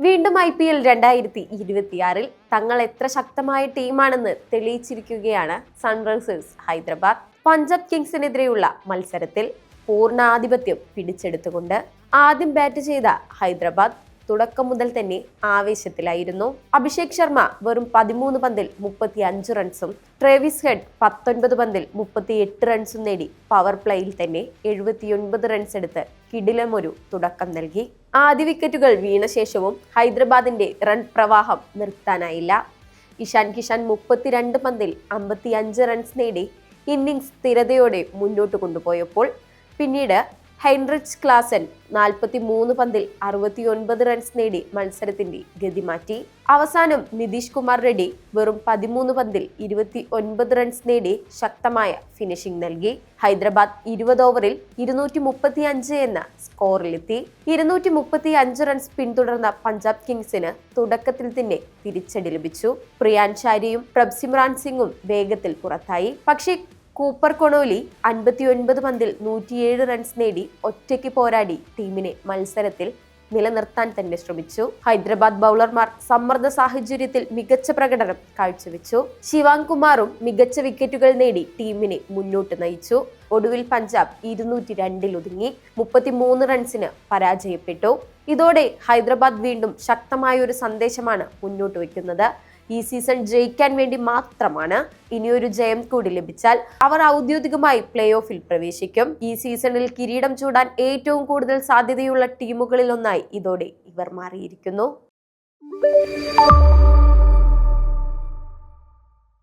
വീണ്ടും IPL 2026 തങ്ങൾ എത്ര ശക്തമായ ടീമാണെന്ന് തെളിയിച്ചിരിക്കുകയാണ് സൺറൈസേഴ്സ് ഹൈദരാബാദ്. പഞ്ചാബ് കിങ്സിനെതിരെയുള്ള മത്സരത്തിൽ പൂർണ്ണാധിപത്യം പിടിച്ചെടുത്തുകൊണ്ട് ആദ്യം ബാറ്റ് ചെയ്ത ഹൈദരാബാദ് തുടക്കം മുതൽ തന്നെ ആവേശത്തിലായിരുന്നു. അഭിഷേക് ശർമ്മ വെറും 13 പന്തിൽ 35 റൺസും ട്രേവിസ് ഹെഡ് 19 പന്തിൽ 38 റൺസും നേടി പവർ പ്ലേയിൽ തന്നെ 79 റൺസ് എടുത്ത് കിടിലമൊരു തുടക്കം നൽകി. ആദ്യ വിക്കറ്റുകൾ വീണ ശേഷവും ഹൈദരാബാദിന്റെ റൺ പ്രവാഹം നിർത്താനായില്ല. ഇഷാൻ കിഷൻ 32 പന്തിൽ 55 റൺസ് നേടി ഇന്നിംഗ്സ് സ്ഥിരതയോടെ മുന്നോട്ട് കൊണ്ടുപോയപ്പോൾ പിന്നീട് ഹെൻറിച്ച് ക്ലാസൻ 43 പന്തിൽ 69 റൺസ് നേടി മത്സരത്തിന്റെ ഗതി മാറ്റി. അവസാനം നിതീഷ് കുമാർ റെഡ്ഡി വെറും 13 പന്തിൽ 29 റൺസ് നേടി ശക്തമായ ഫിനിഷിംഗ് നൽകി. ഹൈദരാബാദ് 20 ഓവറിൽ 235 എന്ന സ്കോറിലെത്തി. 235 റൺസ് പിന്തുടർന്ന പഞ്ചാബ് കിങ്സിന് തുടക്കത്തിൽ തന്നെ തിരിച്ചടി ലഭിച്ചു. പ്രിയാൻ ഷാരിയും പ്രഭ്സിമ്രാൻ സിംഗും വേഗത്തിൽ പുറത്തായി. പക്ഷേ കൂപ്പർ കൊണോലി 59 പന്തിൽ 107 റൺസ് നേടി ഒറ്റയ്ക്ക് പോരാടി ടീമിനെ മത്സരത്തിൽ നിലനിർത്താൻ തന്നെ ശ്രമിച്ചു. ഹൈദരാബാദ് ബൗളർമാർ സമ്മർദ്ദ സാഹചര്യത്തിൽ മികച്ച പ്രകടനം കാഴ്ചവെച്ചു. ശിവാങ് കുമാറും മികച്ച വിക്കറ്റുകൾ നേടി ടീമിനെ മുന്നോട്ട് നയിച്ചു. ഒടുവിൽ പഞ്ചാബ് 202 ഒതുങ്ങി 33 റൺസിന് പരാജയപ്പെട്ടു. ഇതോടെ ഹൈദരാബാദ് വീണ്ടും ശക്തമായ ഒരു സന്ദേശമാണ് മുന്നോട്ട് വയ്ക്കുന്നത്. ഈ സീസൺ ജയിക്കാൻ വേണ്ടി മാത്രമാണ്. ഇനിയൊരു ജയം കൂടി ലഭിച്ചാൽ അവർ ഔദ്യോഗികമായി പ്ലേ ഓഫിൽ പ്രവേശിക്കും. ഈ സീസണിൽ കിരീടം ചൂടാൻ ഏറ്റവും കൂടുതൽ സാധ്യതയുള്ള ടീമുകളിൽ ഒന്നായി ഇതോടെ ഇവർ മാറിയിരിക്കുന്നു.